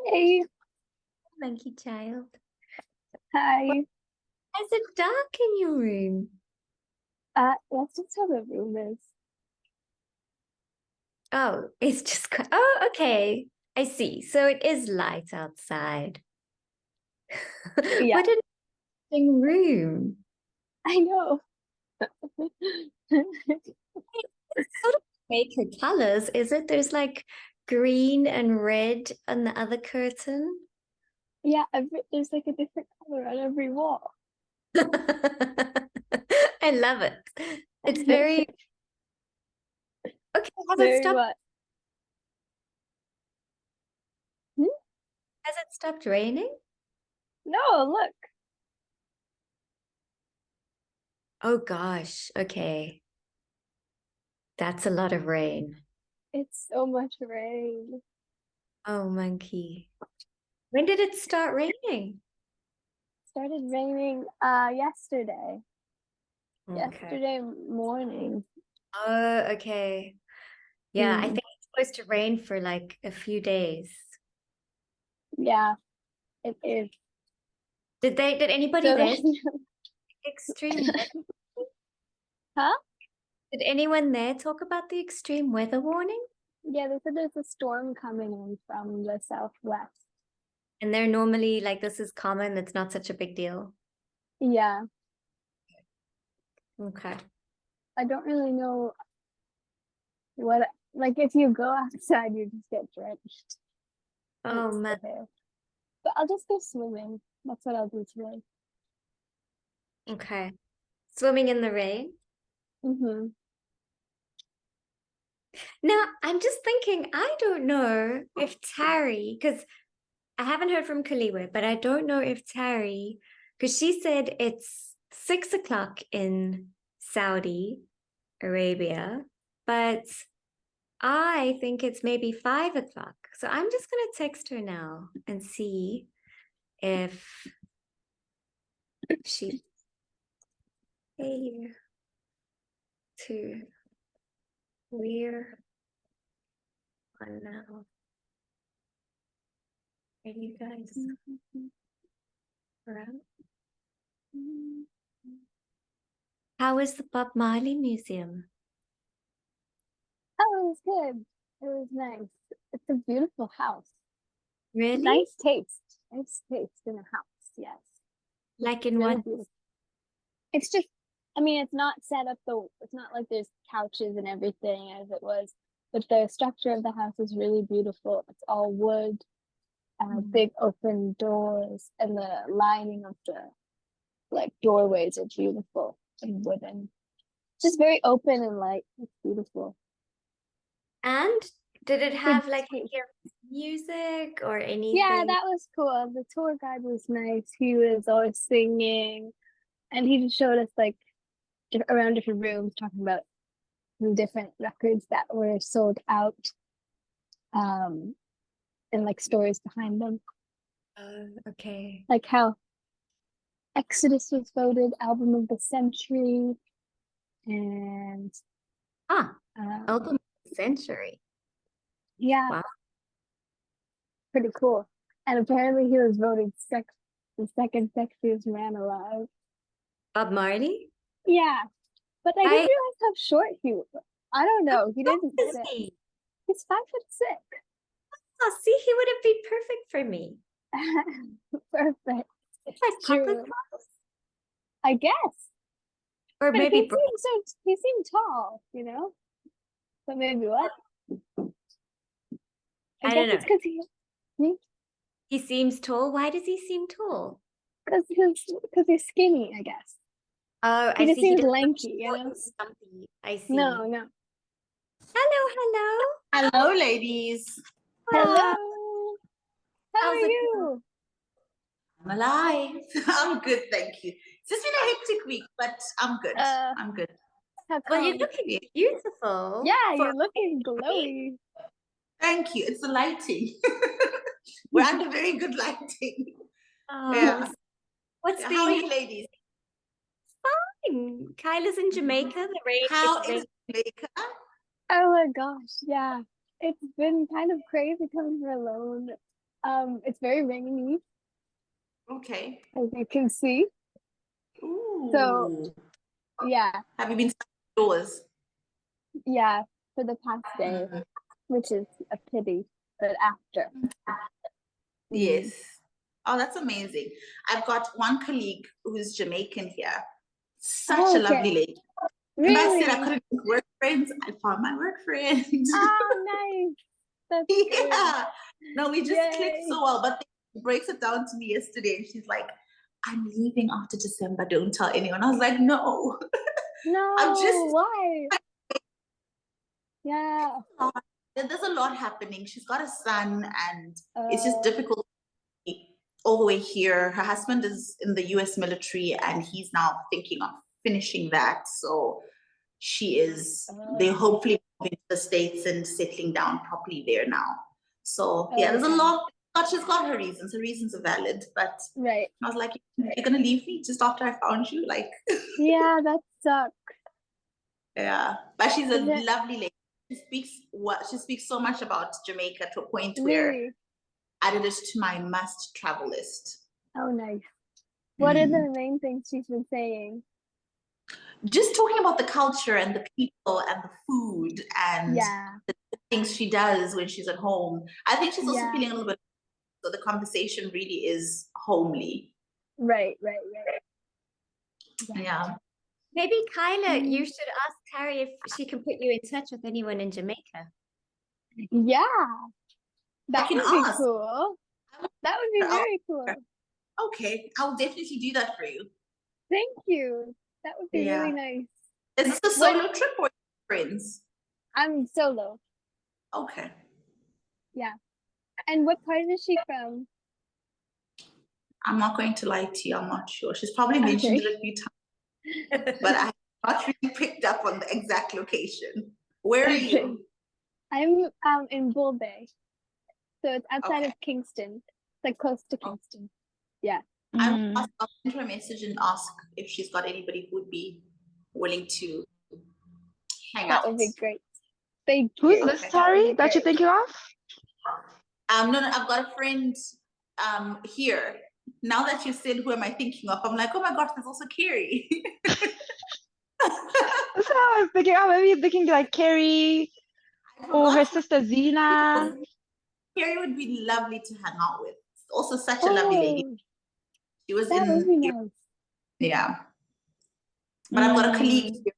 Hey, Monkey child. Why hi. is it dark in your room? That's just how the room is. Oh, it's just oh, okay. I see. So it is light outside. Yeah, What an interesting room. I know. It's sort of maker colors, is it? There's like green and red on the other curtain. Yeah, there's like a different color on every wall. I love it. It's very okay. Has it Very stopped? what? Hmm? Has it stopped raining? No, look. Oh gosh. Okay. That's a lot of rain. It's so much rain. Oh, monkey. When did it start raining? Started raining yesterday. Okay. Yesterday morning. Oh, okay. Yeah, I Mm, think it's supposed to rain for like a few days. yeah, it is. Did anybody So there see then, extreme weather? huh? Did anyone there talk about the extreme weather warning? Yeah, they said there's a storm coming in from the southwest. And they're normally like, this is common, it's not such a big deal. Yeah, Okay. I don't really know what, like if you go outside, you just get drenched. Oh It's man. okay. But I'll just go swimming. That's what I'll do today. Okay. Swimming in the rain. Mm-hmm. Now, I'm just thinking, I don't know if Tari, because I haven't heard from Kaliwe, but I don't know if Tari, because she said it's 6 o'clock in Saudi Arabia, but I think it's maybe 5 o'clock. So I'm just gonna text her now and see if she's here to where on now. Are you guys around? How is the Bob Marley Museum? Oh, it was good. It was nice. It's a beautiful house. Really? Nice taste. Nice taste in a house. Yes. Like in Really what? beautiful. It's just, I mean, it's not set up though. It's not like there's couches and everything as it was, but the structure of the house is really beautiful. It's all wood, Mm. big open doors, and the lining of the like doorways are beautiful and wooden. Just very open and light. It's beautiful. And did it Good have like taste. music or Yeah, anything? that was cool. The tour guide was nice. He was always singing, and he just showed us like around different rooms, talking about the different records that were sold out, um, and like stories behind them, Okay. like how Exodus was voted album of the century, and Ah, um, album of the century. yeah, Wow. pretty cool. And apparently, he was voted the second sexiest man alive. Bob Marley? Yeah, but I didn't I realize how short he was. I don't how know. He tall didn't is say. he? He's 5'6". Oh, see, he would have been perfect for me. Perfect. Like Papa True. I guess. or But maybe bro. he seemed tall, So maybe what? I I guess don't it's know. because He seems tall. Why does he seem tall? because he's skinny, I guess. Oh, I He just see. He seems doesn't look lanky, short and stumpy. I No, see. no. Hello, hello. Hello, ladies. Hello. Ah, How are how's it going? you? I'm alive. I'm good, thank you. It's just been a hectic week, but I'm good. Uh, I'm good. how Well, you're come? looking beautiful Yeah, for you're looking me. glowy. Thank you. It's the lighting. We're under very good lighting. Oh, Yeah. what's How are the you, ladies? fine? Kyla's in Jamaica. The rain, How it's is rain. Jamaica? Oh my gosh, yeah. It's been kind of crazy coming here alone. It's very rainy, Okay. as you can see. So Ooh. yeah, Have you been stuck indoors? yeah, for the past day, Mm. which is a pity. But after, Yes. mm. Oh, that's amazing. I've got one colleague who's Jamaican here. Such Oh, a lovely okay, lady. Remember I said I really? couldn't make work friends? I found my work friend. Oh, nice. That's good. Yeah. No, we just clicked Yay. so well. But she breaks it down to me yesterday and she's like, I'm leaving after December. Don't tell anyone. I was like, no. I'm just No, why? Yeah. there's a lot happening. She's got a son and it's just Uh, difficult all the way here. Her husband is in the US military and he's now thinking of finishing that. So they're okay. hopefully moving to the States and settling down properly there now. So yeah, there's a Okay. lot, but she's got her reasons. Her reasons are valid. But Right. I was like, you're gonna leave me just after I found you? Like, Yeah, that sucks. yeah. But she's a Is it lovely lady. She speaks so much about Jamaica to a point where really? added it to my must travel list. Oh, nice. What are Mm. the main things she's been saying? Just talking about the culture and the people and the food and Yeah. the things she does when she's at home. I think she's also Yeah. feeling a little bit, so the conversation really is homely. Right, right, right. Yeah. Yeah. Maybe Kyla, you Mm, should ask Terry if she can put you in touch with anyone in Jamaica. yeah, I that can would be ask. cool. That would be I'll- very cool. okay, I'll definitely do that for you. Thank you. That would be really Yeah. nice. Is this a What solo trip or friends? I'm solo. Okay. Yeah. And what part is she from? I'm not going to lie to you. I'm not sure. She's probably mentioned Okay. it a few times, but I have not really picked up on the exact location. Where are Okay. you? I'm in Bull Bay. So it's outside Okay. of Kingston. It's like close to Oh, Kingston. Yeah. I'll Mm. send her a message and ask if she's got anybody who would be willing to hang That out. would be great. Thank Who's you. this, Okay. That would Tari, be that you're great. thinking of? No, I've got a friend here. Now that you said who am I thinking of, I'm like, oh my gosh, there's also Carrie. That's what I was thinking. Oh, maybe you're thinking like Carrie I or her forgot who sister Zena. Carrie would be lovely to hang out with. Also such a lovely lady. Oh, She was that would in, be nice. yeah. But I've got a colleague Mm. here,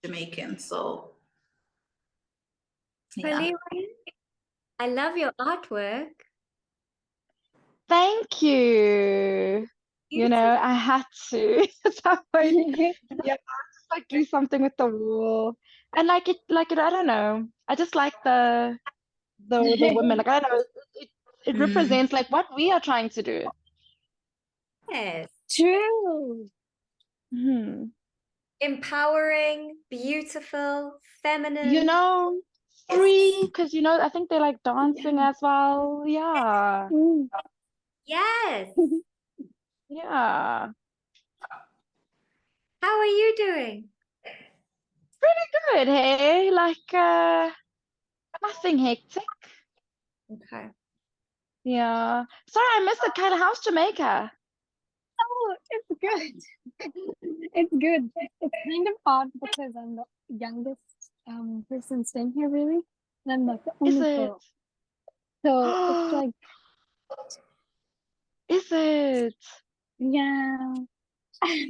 Jamaican, so yeah. Kaliwa, I love your artwork. Thank you. You know, I had to at some point. Yeah, just like do something with the wall. And I don't know. I just like the women. Like I don't know, it Mm. represents like what we are trying to do. Yes. True. Hmm. Empowering, beautiful, feminine. You know, free, because I think they like dancing Yeah. as well. Yeah. Mm. Yes. Yeah. How are you doing? Pretty good, hey? Like nothing hectic. Okay. Yeah. Sorry, I missed it. Kind of how's Jamaica? Oh, it's good. It's good. It's kind of odd because I'm the youngest person staying here really. And I'm like the Is only it? girl. So it's like, Is it? yeah.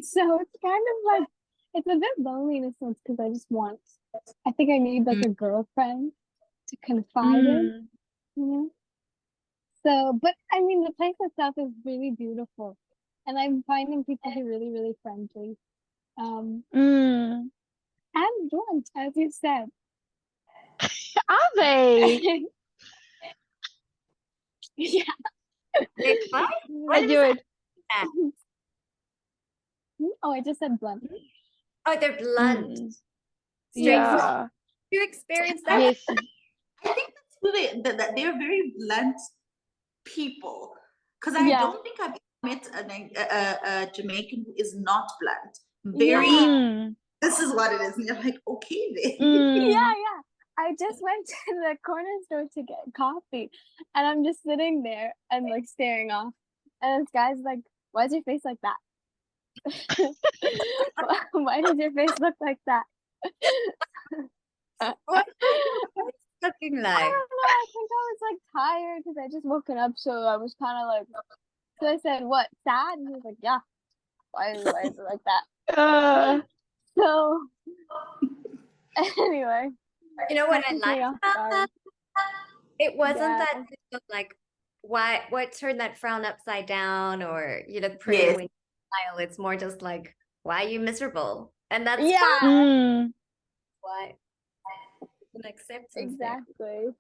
So it's kind of like it's a bit lonely in a sense because I think I need like Mm. a girlfriend to confide in, Mm. you know? So, but I mean, the place itself is really beautiful. And I'm finding people who are really, really friendly. Mm. And blunt, as you said. Are they? Yeah. Wait, what? I What knew is it. that? Oh, I just said blunt. Oh, they're blunt. Mm. Straightforward. Yeah. You experienced that? Yes. I think that's who that they're very blunt people. Because I Yeah. don't think I've met a Jamaican who is not blunt. Very, Yeah. Mm. this is what it is. And you're like, okay then. Yeah, Mm. yeah. I just went to the corner store to get coffee, and I'm just sitting there and like staring off. And this guy's like, "Why is your face like that? Why does your face look like that?" I What was it looking don't like? know. I think I was like tired because I just woken up, so I was kind of like. So I said, "What? Sad?" And he was like, "Yeah. Why is it like that?" Uh, So anyway, You know what I catches me liked off about guard. that? It wasn't Yeah. that it was like what turned that frown upside down, or you look pretty Yes. when you smile. It's more just like, why are you miserable? And that's fine. Yeah. mm, Why an acceptance there. Exactly.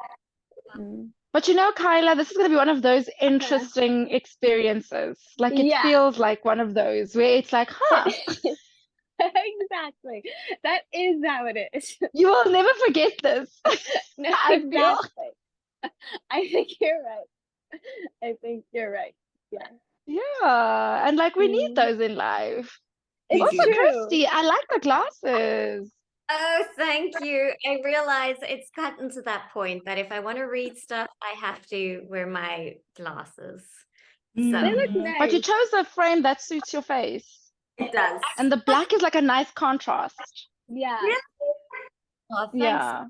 But Kyla, this is going to be one of those interesting experiences. Like it Yeah. feels like one of those where it's like, huh, Exactly. That is how it is. you will never forget this. No, I feel. exactly. I think you're right. I think you're right. Yeah. Yeah, and like we need Mm. those in life. We It's do. Also, true. Kirsty, I like the glasses. Oh, thank you. I realize it's gotten to that point that if I want to read stuff, I have to wear my glasses. So They look But you nice. chose a frame that suits your face. It does. And the black is like a nice contrast. Yeah. really? Oh, thanks. Yeah.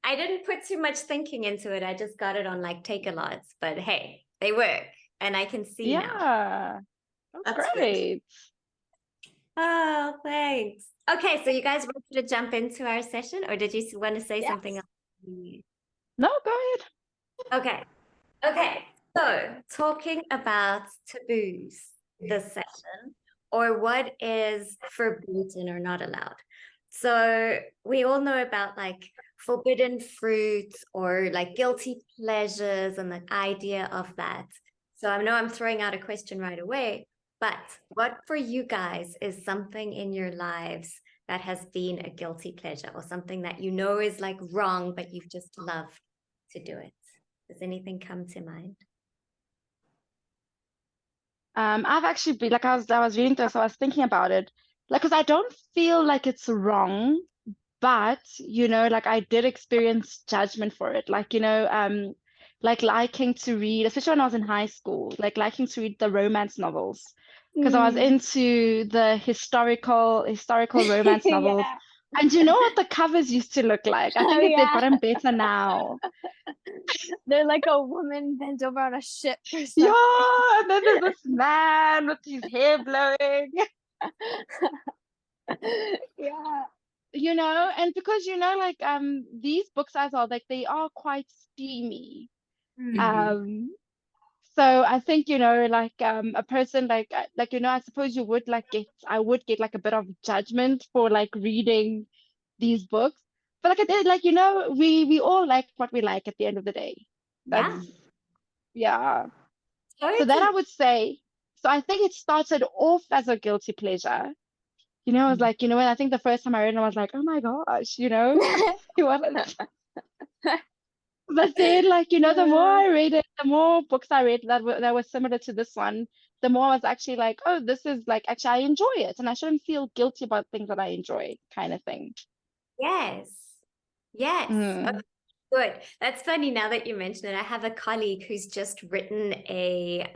I didn't put too much thinking into it. I just got it on like Take-A-Lots, but hey, they work and I can see now. Yeah. That's That's good. great. Oh, thanks. Okay, so you guys ready to jump into our session, or did you want to say Yes. something else? No, go ahead. Okay. Okay. So, talking about taboos this session, or what is forbidden or not allowed. So, we all know about like forbidden fruits or like guilty pleasures and the idea of that. So, I know I'm throwing out a question right away, but what for you guys is something in your lives that has been a guilty pleasure, or something that you know is like wrong, but you've just loved to do it? Does anything come to mind? I've actually been like I was reading this, I was thinking about it. Like, because I don't feel like it's wrong, but like I did experience judgment for it. Like, like liking to read, especially when I was in high school, like liking to read the romance novels. Because I was Mm. into the historical romance novels. Yeah. And you know what the covers used to look like? I Oh, think they've yeah. gotten better now. They're like a woman bent over on a ship or something. Yeah, and then there's this man with his hair blowing. Yeah. And because like these books as well, like they are quite steamy. Mhm. So I think like a person like I suppose I would get like a bit of judgment for like reading these books, but like I did, like we all like what we like at the end of the day. Yeah, That's yeah. So that totally. I would say. So I think it started off as a guilty pleasure. I was like, when I think the first time I read it, I was like, oh my gosh, it wasn't. But then, like, the more I read it, the more books I read that were similar to this one, the more I was actually like, oh, this is like, actually, I enjoy it. And I shouldn't feel guilty about things that I enjoy, kind of thing. Yes. Yes. Mm. Okay, good. That's funny now that you mention it. I have a colleague who's just written a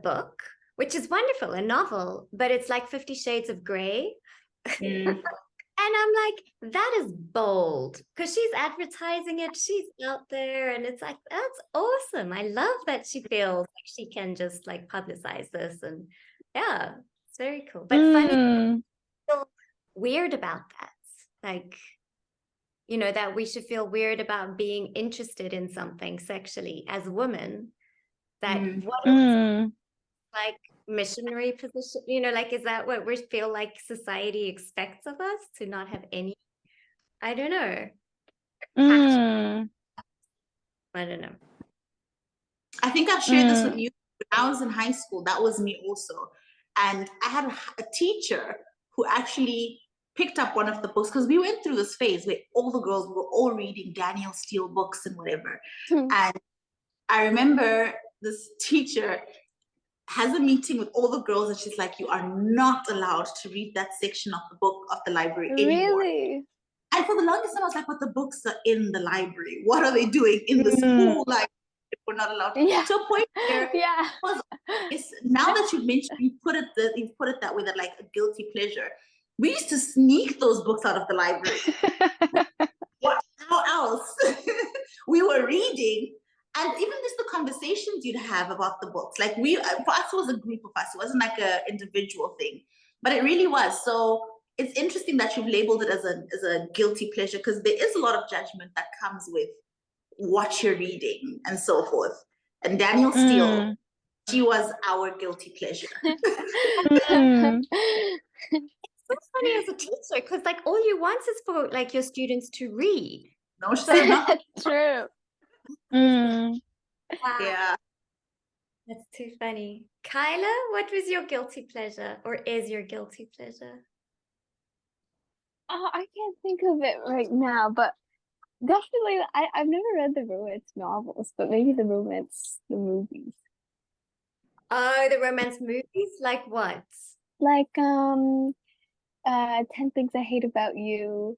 book, which is wonderful, a novel, but it's like 50 Shades of Grey. Mm. And I'm like, that is bold, because she's advertising it. She's out there, and it's like, that's awesome. I love that she feels like she can just like publicize this. And yeah, it's very cool. But funny, Mm. feel weird about that. Like, that we should feel weird about being interested in something sexually as a woman. That Mm. what is Mm. like missionary position, like, is that what we feel like society expects of us, to not have any, I don't know, passion? Mm. I don't know. I think I've shared this with Mm. you. When I was in high school, that was me also. And I had a teacher who actually picked up one of the books, because we went through this phase where all the girls were all reading Daniel Steele books and whatever. And I remember this teacher has a meeting with all the girls, and she's like, you are not allowed to read that section of the book of the library anymore. Really? And for the longest time, I was like, but the books are in the library. What are they doing in the school library if we're not allowed to? Yeah. To a point where Yeah. it's, now that you've mentioned, you've put it that way, that like a guilty pleasure. We used to sneak those books out of the library. How else? We were reading, and even just the conversations you'd have about the books. Like for us, it was a group of us. It wasn't like an individual thing, but it really was. So it's interesting that you've labeled it as a guilty pleasure, because there is a lot of judgment that comes with what you're reading and so forth. And Danielle Steele, she was our guilty pleasure. So funny as a teacher, because like all you want is for like your students to read. No, sure, not. True. Wow, Yeah. that's too funny. Kyla, what was your guilty pleasure, or is your guilty pleasure? Oh, I can't think of it right now, but definitely I've never read the romance novels, but maybe the movies. Oh, the romance movies? Like what? Like 10 Things I Hate About You.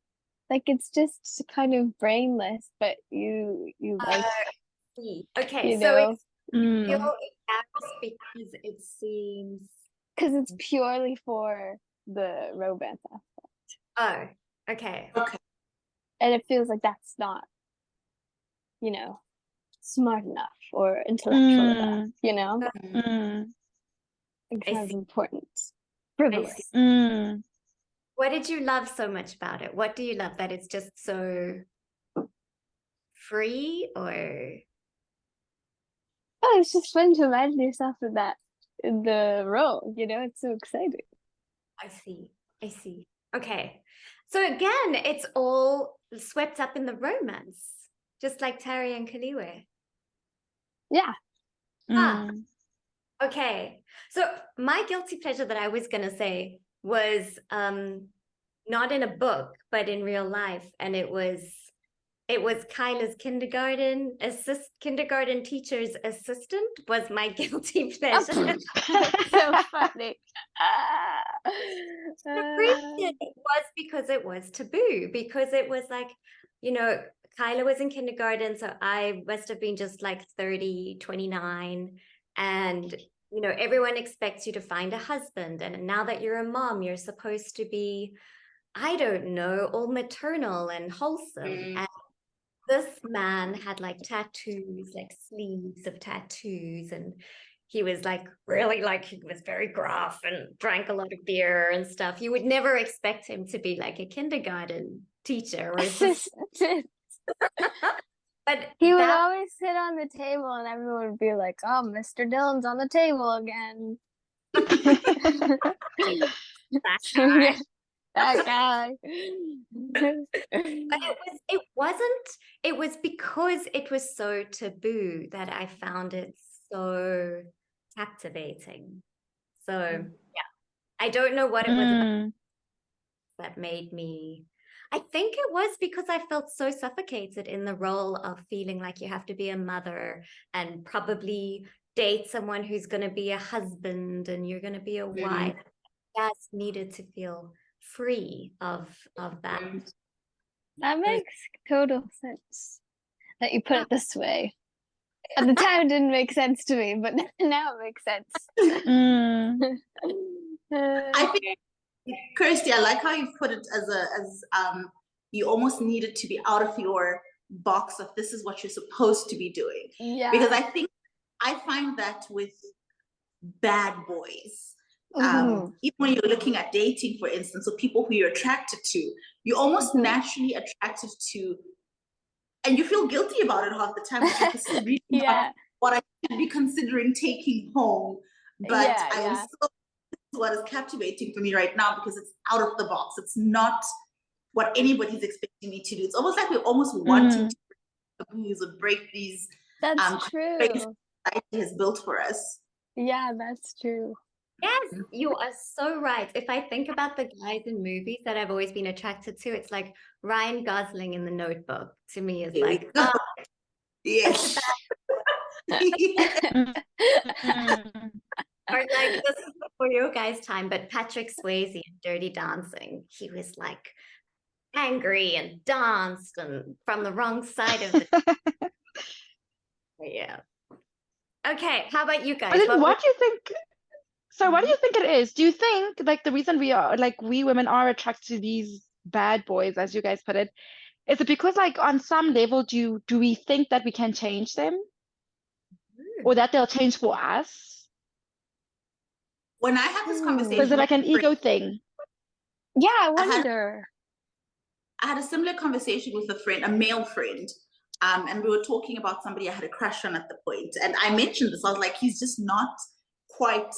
Like it's just kind of brainless, but you like, Okay, you so know, it's you're embarrassed because it seems. because it's purely for the romance aspect. Oh, okay. And it feels like that's not, you know, smart enough or intellectual enough, you know? It's I kind of see. important. I Frivolous. see. What did you love so much about it? What do you love that it's just so free, or? Oh, it's just fun to imagine yourself in the role, you know? It's so exciting. I see. I see. Okay. So again, it's all swept up in the romance, just like Terry and Kaliwe. Yeah. Okay. So my guilty pleasure that I was going to say was not in a book, but in real life. And it was Kyla's kindergarten teacher's assistant was my guilty pleasure. That's so funny. The reason was because it was taboo, because it was like, you know, Kyla was in kindergarten, so I must have been just like 30, 29. And, you know, everyone expects you to find a husband. And now that you're a mom, you're supposed to be, I don't know, all maternal and wholesome. And this man had like tattoos, like sleeves of tattoos, and he was like really like, he was very gruff and drank a lot of beer and stuff. You would never expect him to be like a kindergarten teacher or assistant. But he would always sit on the table and everyone would be like, oh, Mr. Dillon's on the table again. That guy. But it was because it was so taboo that I found it so captivating. So yeah, I don't know what it was about that made me. I think it was because I felt so suffocated in the role of feeling like you have to be a mother and probably date someone who's going to be a husband and you're going to be a wife. I just needed to feel free of that. That makes total sense that you put it this way. At the time, it didn't make sense to me, but now it makes sense. I think, Kirsty, I like how you put it as you almost needed to be out of your box of this is what you're supposed to be doing. Yeah. Because I find that with bad boys, even when you're looking at dating, for instance, or people who you're attracted to, you're almost naturally attracted to, and you feel guilty about it half the time. Like, this is really not what I should be considering taking home. But this is what is captivating for me right now, because it's out of the box. It's not what anybody's expecting me to do. It's almost like we're almost wanting to break taboos or break these. That's true. Society has built for us. Yeah, that's true. Yes, you are so right. If I think about the guys in movies that I've always been attracted to, it's like Ryan Gosling in The Notebook to me is like, oh, yes. Or like, this is before your guys' time, but Patrick Swayze in Dirty Dancing, he was like angry and danced and from the wrong side of the yeah. Okay, how about you But guys? then what do you think? So what do you think it is? Do you think like the reason we women are attracted to these bad boys, as you guys put it, is it because like on some level do we think that we can change them or that they'll change for us? When I had this Or conversation is it with like an a friend, ego thing? Yeah, I I had wonder. I had a similar conversation with a friend, a male friend, and we were talking about somebody I had a crush on at the point. And I mentioned this. I was like, he's just not quite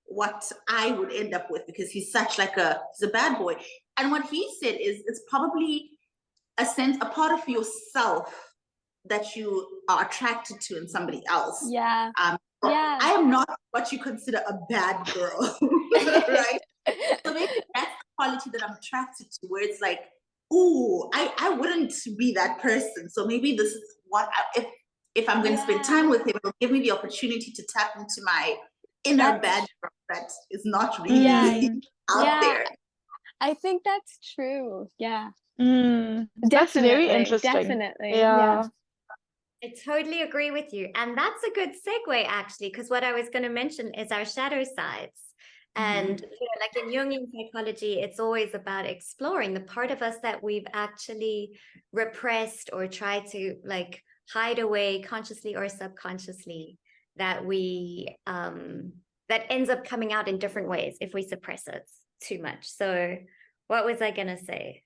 what I would end up with because he's such like he's a bad boy. And what he said is it's probably a part of yourself that you are attracted to in somebody else. Yeah. So Yeah. I am not what you consider a bad girl, right? So maybe that's the quality that I'm attracted to, where it's like, ooh, I wouldn't be that person. So maybe this is what if I'm going to spend time with him, it'll give me the opportunity to tap into my inner bad girl that is not really Yeah. out Yeah. there. I think that's true. Yeah. That's very Definitely. interesting. Definitely. Yeah. I totally agree with you. And that's a good segue, actually, because what I was going to mention is our shadow sides. And like in Jungian psychology, it's always about exploring the part of us that we've actually repressed or tried to like hide away consciously or subconsciously, that we that ends up coming out in different ways if we suppress it too much. So what was I going to say?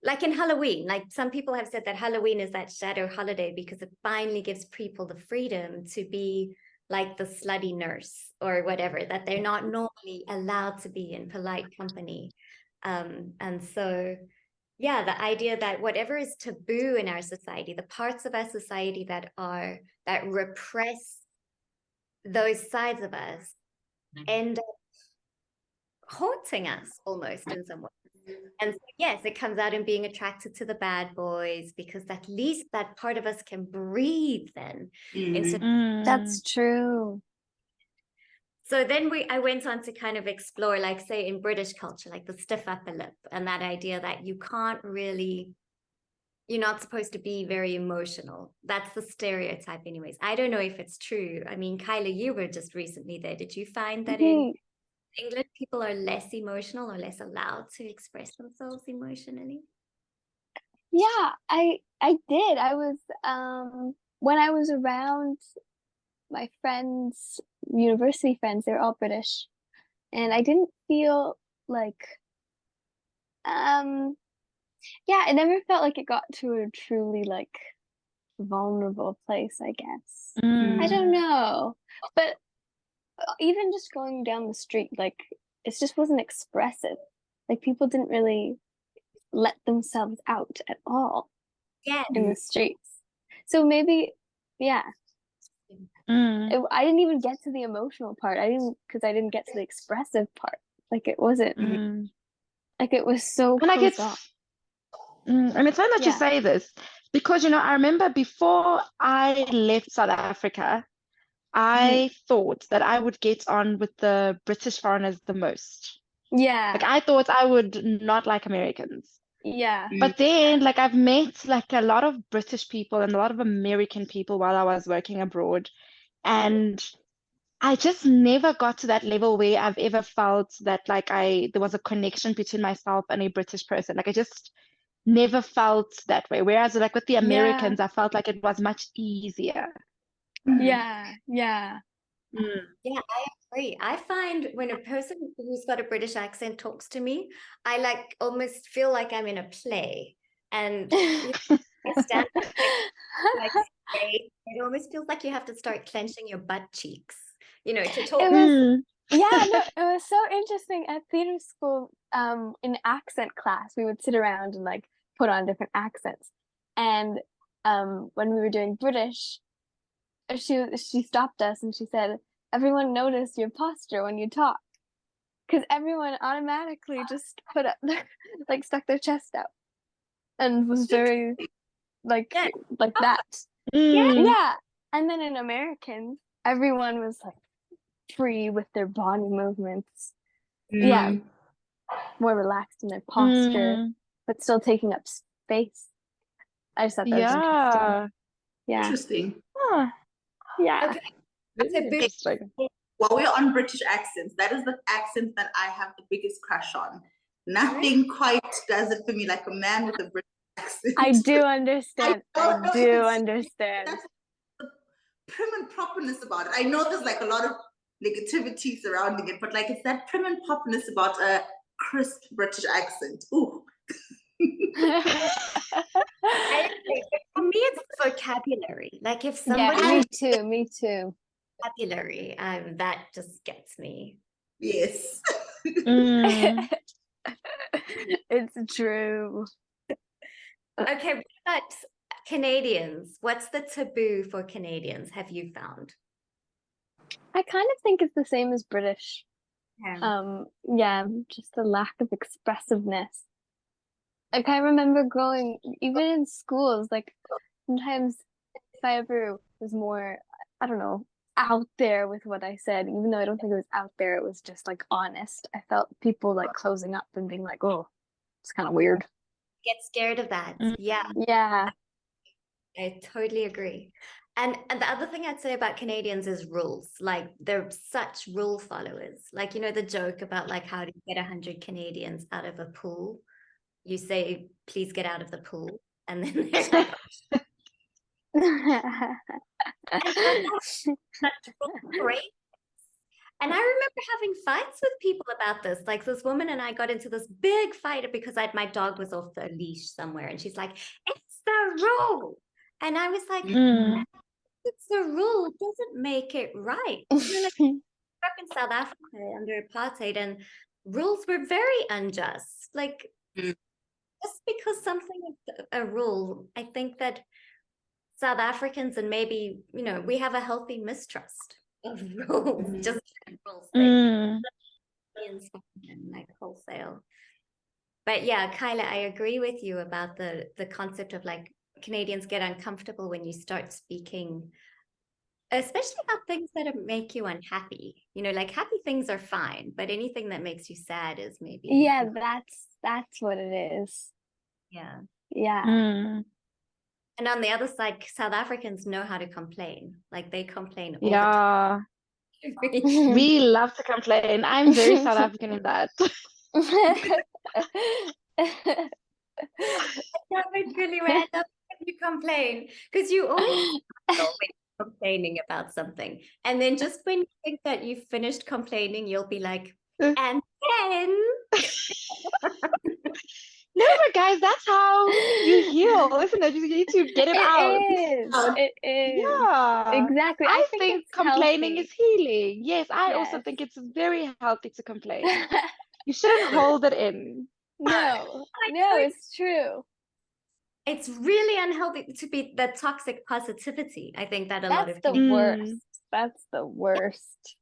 Like in Halloween, like some people have said that Halloween is that shadow holiday because it finally gives people the freedom to be like the slutty nurse or whatever, that they're not normally allowed to be in polite company. And so, yeah, the idea that whatever is taboo in our society, the parts of our society that repress those sides of us end up haunting us almost in some way. And so, yes, it comes out in being attracted to the bad boys because at least that part of us can breathe then. That's true. So then I went on to kind of explore, like say in British culture, like the stiff upper lip and that idea that you can't really, you're not supposed to be very emotional. That's the stereotype anyways. I don't know if it's true. I mean, Kyla, you were just recently there. Did you find that in England, people are less emotional or less allowed to express themselves emotionally? Yeah, I did. I was when I was around my friends, university friends, they're all British, and I didn't feel like yeah, it never felt like it got to a truly like vulnerable place, I guess. I don't know. But even just going down the street, like it just wasn't expressive. Like people didn't really let themselves out at all in the streets. So maybe, yeah. I didn't even get to the emotional part. Because I didn't get to the expressive part. Like it wasn't, like it was so And like closed off. and it's fun that you Yeah. say this because I remember before I left South Africa, I thought that I would get on with the British foreigners the most. Yeah. Like I thought I would not like Americans. Yeah. But then like I've met like a lot of British people and a lot of American people while I was working abroad. And I just never got to that level where I've ever felt that like there was a connection between myself and a British person. Like I just never felt that way. Whereas like with the Americans, I felt like it was much easier. Yeah. Yeah. Yeah, I agree. I find when a person who's got a British accent talks to me, I like almost feel like I'm in a play. And I stand like straight. It almost feels like you have to start clenching your butt cheeks, to talk. It was yeah, no, it was so interesting at theater school. In accent class, we would sit around and like put on different accents. And when we were doing British, she stopped us and she said, "Everyone notice your posture when you talk," because everyone automatically just put up their like stuck their chest out and was very like that. Yeah. Yeah. And then in American, everyone was like free with their body movements. Yeah, more relaxed in their posture, Mm, but still taking up space. I just thought that was interesting. yeah. Yeah, Interesting. Huh, yeah. Okay, very taboo. interesting. While we're on British accents, that is the accent that I have the biggest crush on. Nothing quite does it for me like a man with a British accent. I do understand. I don't know if do it's understand. that's the prim and properness about it. I know there's like a lot of negativity surrounding it, but like it's that prim and properness about a crisp British accent. Ooh. I agree. For me, it's the vocabulary. Like if Yeah, somebody me too. Me too. vocabulary, that just gets me. Yes. Mm. It's true. Okay, what about Canadians? What's the taboo for Canadians? Have you found? I kind of think it's the same as British. Yeah, just a lack of expressiveness. Like I remember growing, even in schools, like sometimes if I ever was more, I don't know, out there with what I said, even though I don't think it was out there, it was just like honest. I felt people like closing up and being like, oh, it's kind of weird. Get scared of that. Mm. Yeah, Yeah. I totally agree. And the other thing I'd say about Canadians is rules. Like they're such rule followers. Like, you know, the joke about like how to get 100 Canadians out of a pool. You say, please get out of the pool. And then they're like, that's great. And I remember having fights with people about this. Like this woman and I got into this big fight because my dog was off the leash somewhere. And she's like, it's the rule. And I was like, Mm. it's the rule. It doesn't make it right. You know, like I grew up in South Africa under apartheid and rules were very unjust. Like just because something is a rule, I think that South Africans and maybe, you know, we have a healthy mistrust of rules, just like rules Mm. like wholesale. But yeah, Kyla, I agree with you about the concept of like Canadians get uncomfortable when you start speaking, especially about things that make you unhappy. You know, like happy things are fine, but anything that makes you sad is maybe Yeah, that's what it is. yeah. Yeah. Mm. And on the other side, South Africans know how to complain. Like they complain all Yeah. the time. We love to complain. I'm very South African in that. That was really random when you complain because you always know when you're complaining about something. And then just when you think that you've finished complaining, you'll be like, and then No, but guys, that's how you heal, isn't it? You need to get it out. It is. Yeah. Exactly. I think think it's complaining healthy. is healing. Yes, I also Yes. think it's very healthy to complain. You shouldn't hold it in. No, it's true. it's really unhealthy to be the toxic positivity. I think that a lot That's of the people. worst. That's the worst.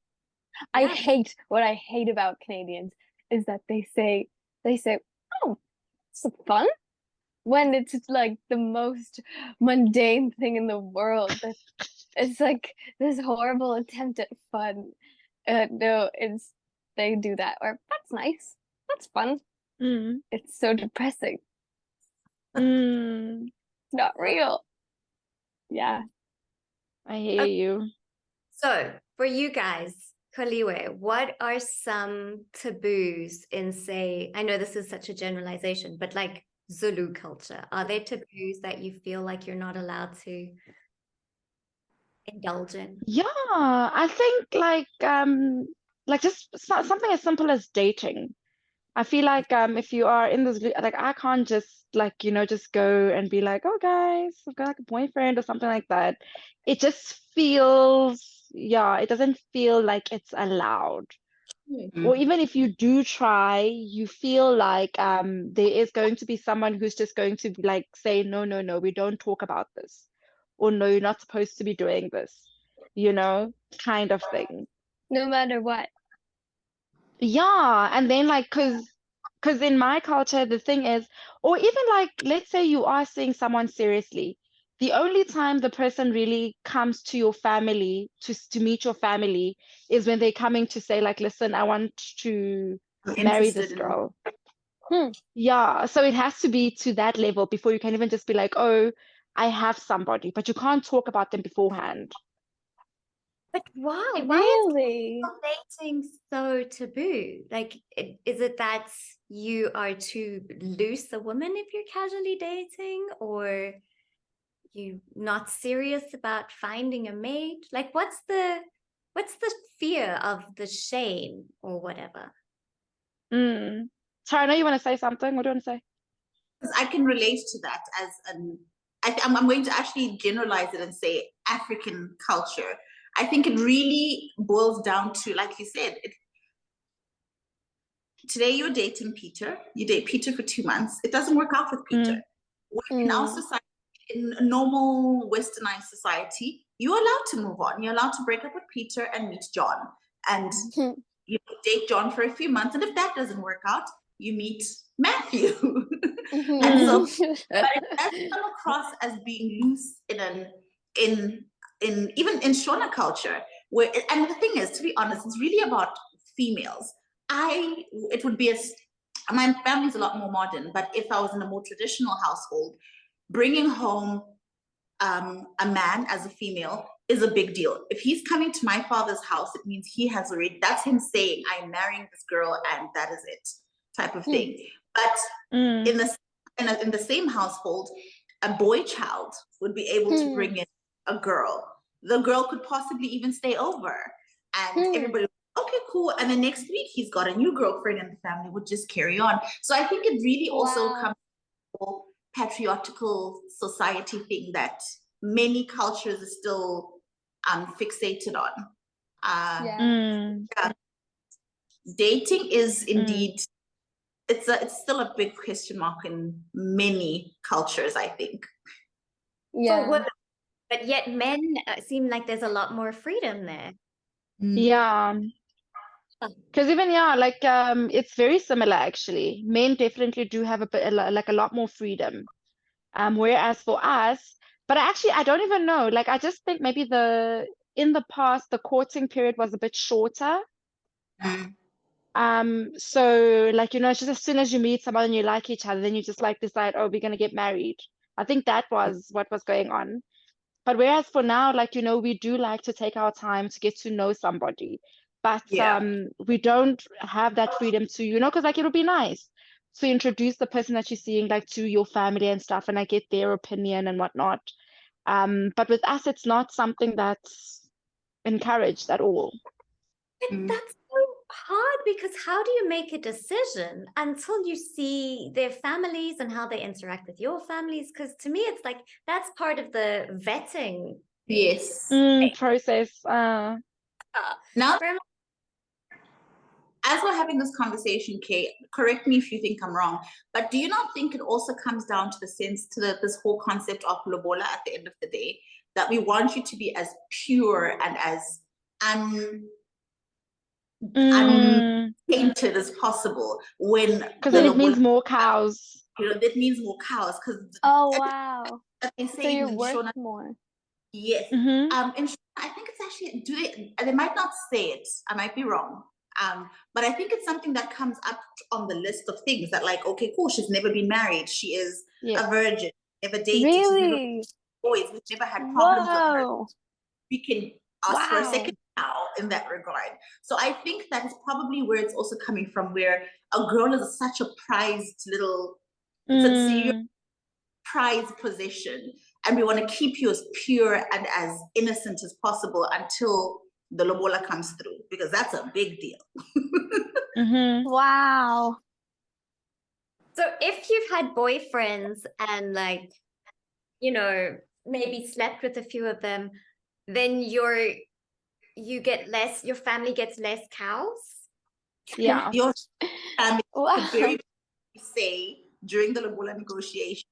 I Yeah. hate what I hate about Canadians is that they say, oh, it's fun when it's like the most mundane thing in the world. That it's like this horrible attempt at fun. No, they do that. Or that's nice. That's fun. Mm. It's so depressing. Mm. It's not real. Yeah. I hear you. So for you guys, Kaliwe, what are some taboos in, say, I know this is such a generalization, but like Zulu culture? Are there taboos that you feel like you're not allowed to indulge in? Yeah, I think like just something as simple as dating. I feel like if you are in this like I can't just like just go and be like, oh guys, I've got like a boyfriend or something like that. It just feels, yeah, it doesn't feel like it's allowed. Or even if you do try, you feel like there is going to be someone who's just going to be like say, no, no, no, we don't talk about this. Or no, you're not supposed to be doing this, kind of thing. No matter what. Yeah, and then like because in my culture the thing is, or even like let's say you are seeing someone seriously, the only time the person really comes to your family to meet your family is when they're coming to say like, listen, I want to I'm marry this interested in girl. Hmm. Yeah, so it has to be to that level before you can even just be like, oh, I have somebody, but you can't talk about them beforehand. But why? Why is Really? dating so taboo? Like, is it that you are too loose a woman if you're casually dating, or you not serious about finding a mate? Like, what's the fear of the shame or whatever? Tara, I know you want to say something. What do you want to say? Because I can relate to that as I'm going to actually generalize it and say African culture. I think it really boils down to, like you said, today you're dating Peter, you date Peter for 2 months, it doesn't work out with Peter. When in our society, in a normal westernized society, you're allowed to move on. You're allowed to break up with Peter and meet John. And you date John for a few months. And if that doesn't work out, you meet Matthew. And so, but it does come across as being loose in even in Shona culture. Where, and the thing is, to be honest, it's really about females. It would be my family's a lot more modern, but if I was in a more traditional household, bringing home a man as a female is a big deal. If he's coming to my father's house, it means he has already, that's him saying, I'm marrying this girl and that is it, type of thing. But in the same household, a boy child would be able to bring in a girl. The girl could possibly even stay over. And everybody, okay, cool. And the next week he's got a new girlfriend and the family would just carry on. So I think it really also comes from patriarchal society thing that many cultures are still fixated on. Yeah. Dating is indeed it's still a big question mark in many cultures, I think. Yeah. But yet men seem like there's a lot more freedom there. Yeah. Because even like it's very similar actually. Men definitely do have like a lot more freedom. Whereas for us, but I don't even know. Like I just think maybe in the past the courting period was a bit shorter. So like it's just as soon as you meet someone and you like each other, then you just like decide, oh, we're gonna get married. I think that was what was going on. But whereas for now, like we do like to take our time to get to know somebody. But we don't have that freedom to, because like it'll be nice to introduce the person that you're seeing like to your family and stuff, and I get their opinion and whatnot. But with us, it's not something that's encouraged at all. That's so hard, because how do you make a decision until you see their families and how they interact with your families? Because to me, it's like that's part of the vetting. Yes. Process. Now, as we're having this conversation, Kate, correct me if you think I'm wrong, but do you not think it also comes down to this whole concept of lobola at the end of the day, that we want you to be as pure and as untainted as possible when because then it means more cows. That means more cows, because wow. so you're worth more. Yes. In Shona, I think it's actually they might not say it, I might be wrong, but I think it's something that comes up on the list of things that, like, okay, cool, she's never been married, she is a virgin, never dated, really? we've never had problems with her. We can ask for a second now in that regard. So I think that is probably where it's also coming from, where a girl is such a prized little, it's a serious prized possession, and we want to keep you as pure and as innocent as possible until the lobola comes through, because that's a big deal. Wow. So if you've had boyfriends and like, maybe slept with a few of them, then your family gets less cows? Yeah. Your family could very say during the lobola negotiation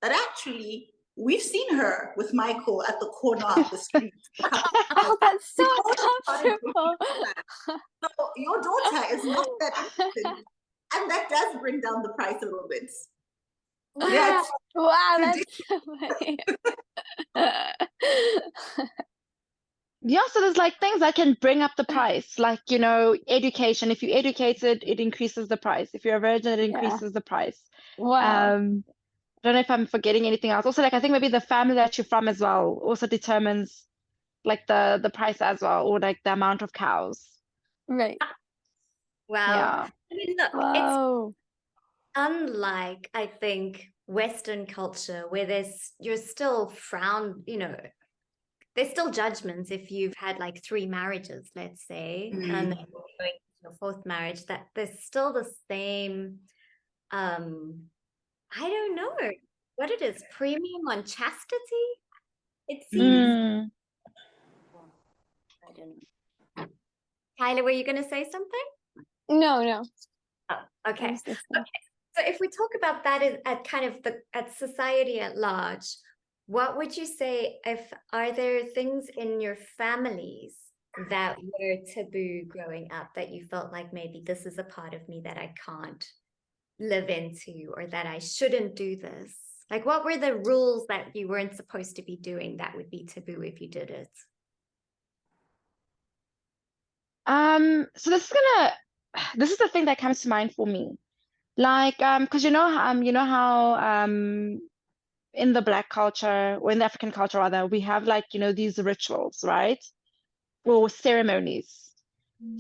that actually we've seen her with Michael at the corner of the street. Oh, that's so comfortable. So your daughter is not that innocent, and that does bring down the price a little bit. Wow, that's so funny. Yeah, so there's like things that can bring up the price, like, you know, education. If you're educated, it increases the price. If you're a virgin, it Yeah. increases the price. Wow. I don't know if I'm forgetting anything else. Also, like I think maybe the family that you're from as well also determines like the price as well, or like the amount of cows. Right. Wow. Yeah. I mean, look, it's Whoa. unlike, I think, Western culture where you're still frowned, you know, there's still judgments if you've had like 3 marriages, let's say, and then you're going to your 4th marriage, that there's still the same, I don't know what it is, premium on chastity, it seems. Mm. I don't know. Tyler, were you going to say something? No. Oh, I okay. was listening. So if we talk about that at kind of at society at large, what would you say are there things in your families that were taboo growing up that you felt like maybe this is a part of me that I can't live into, or that I shouldn't do this? Like, what were the rules that you weren't supposed to be doing that would be taboo if you did it? So this is the thing that comes to mind for me. Like, because you know how in the Black culture, or in the African culture rather, we have like, you know, these rituals, right? Or ceremonies.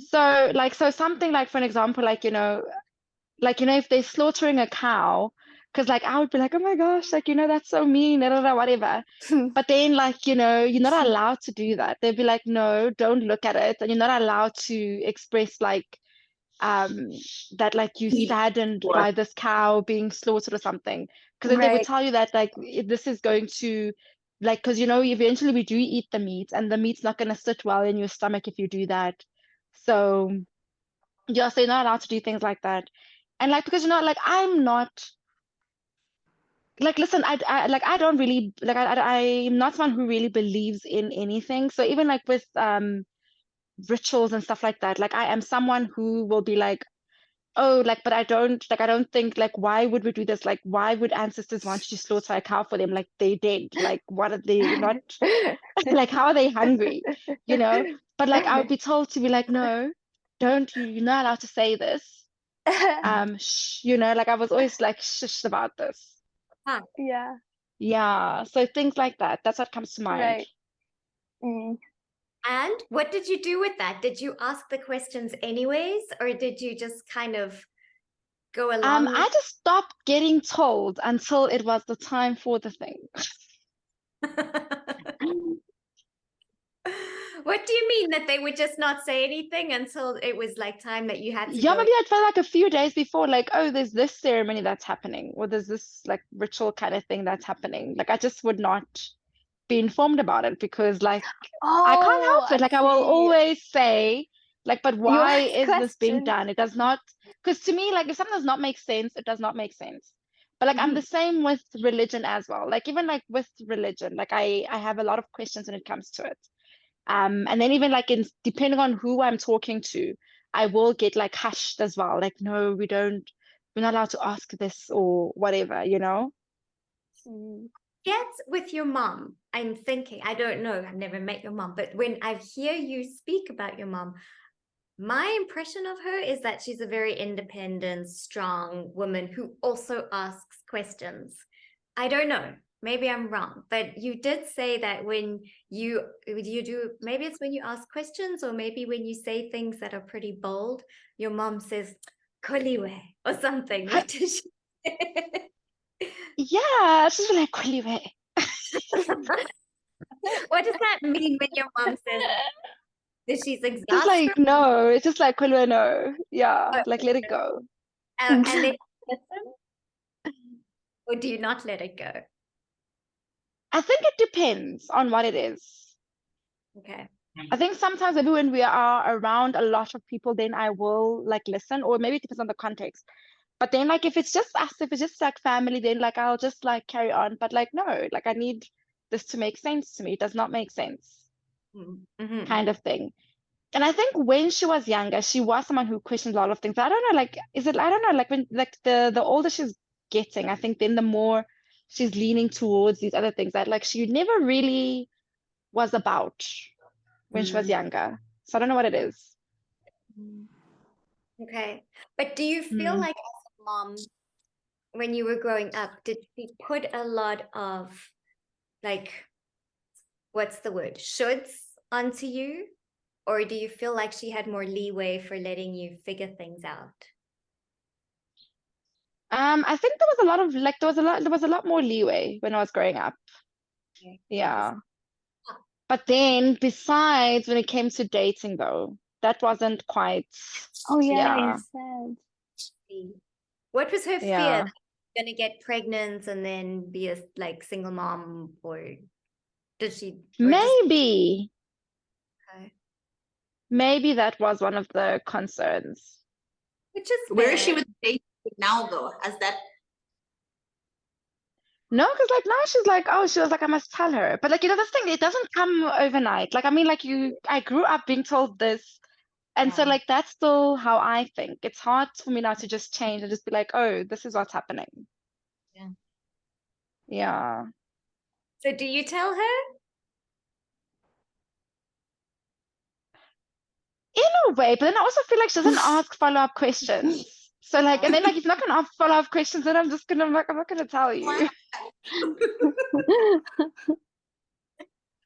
So like, so something like, for an example, like, if they're slaughtering a cow, because like I would be like, oh my gosh, like, that's so mean, da, da, da, whatever. But then like, you're not allowed to do that. They'd be like, no, don't look at it. And you're not allowed to express like that like you saddened by this cow being slaughtered or something. Because then they would Right. tell you that like this is going to like, because eventually we do eat the meat, and the meat's not going to sit well in your stomach if you do that. So yeah, so you're not allowed to do things like that. And like, because like I'm not like, listen, I like I don't really like I'm not someone who really believes in anything. So even like with rituals and stuff like that, like I am someone who will be like, oh, like, but I don't think like, why would we do this? Like, why would ancestors want you to slaughter a cow for them? Like they dead. Like what are they not like, how are they hungry? But like I would be told to be like, no, you're not allowed to say this. Like I was always like shushed about this. Yeah. Yeah, so things like that. That's what comes to mind. Right. Mm. And what did you do with that? Did you ask the questions anyways, or did you just kind of go along I just stopped getting told until it was the time for the thing. What do you mean that they would just not say anything until it was like time that you had to Yeah, go? maybe I'd felt like a few days before, like, oh, there's this ceremony that's happening, or there's this like ritual kind of thing that's happening. Like I just would not be informed about it, because like I can't Oh, help it. I Like I will see. always say, like, but You why ask is this being questions. done? It does not, because to me, like if something does not make sense, it does not make sense. But like I'm the same with religion as well. Like even like with religion, like I have a lot of questions when it comes to it. And then even like depending on who I'm talking to, I will get like hushed as well. Like, no, we're not allowed to ask this or whatever, Mm. Yet with your mom, I'm thinking, I don't know, I've never met your mom, but when I hear you speak about your mom, my impression of her is that she's a very independent, strong woman who also asks questions. I don't know. Maybe I'm wrong, but you did say that when you do, maybe it's when you ask questions, or maybe when you say things that are pretty bold, your mom says "Koliwe" or something. What did she say? Yeah, she's like, "Koliwe." What does that mean when your mom says that she's Just exasperated? like, no, it's just like, "Koliwe, no." Yeah, like let it go. And then listen, or do you not let it go? I think it depends on what it is. Okay. I think sometimes maybe when we are around a lot of people, then I will like listen, or maybe it depends on the context. But then like if it's just us, if it's just like family, then like I'll just like carry on. But like no, like I need this to make sense to me. It does not make sense, Mm-hmm. kind of thing. And I think when she was younger, she was someone who questioned a lot of things. I don't know, like I don't know, like when like the older she's getting, I think then the more she's leaning towards these other things that like she never really was about. when she was Mm. younger. So I don't know what it is. Okay. But do you feel Mm. like as a mom, when you were growing up, did she put a lot of like, what's the word, shoulds onto you? Or do you feel like she had more leeway for letting you figure things out? I think there was a lot of like there was a lot more leeway when I was growing up. Okay. Yeah. But then besides when it came to dating though, that wasn't quite, Oh yeah, you yeah, said. Interesting. What was her fear? yeah. That she was gonna get pregnant and then be a like single mom, or did she, or just Maybe, okay. maybe that was one of the concerns. Which is Where is she fair. with dating now, though? Has that? No, because like now she's like, oh, she was like, I must tell her. But like, this thing, it doesn't come overnight. Like, I mean, like I grew up being told this. And so Yeah. like that's still how I think. It's hard for me now to just change and just be like, oh, this is what's happening. Yeah. Yeah. So do you tell her? In a way, but then I also feel like she doesn't ask follow-up questions. So like, and then like if you're not gonna ask follow-up questions, then I'm not gonna tell you.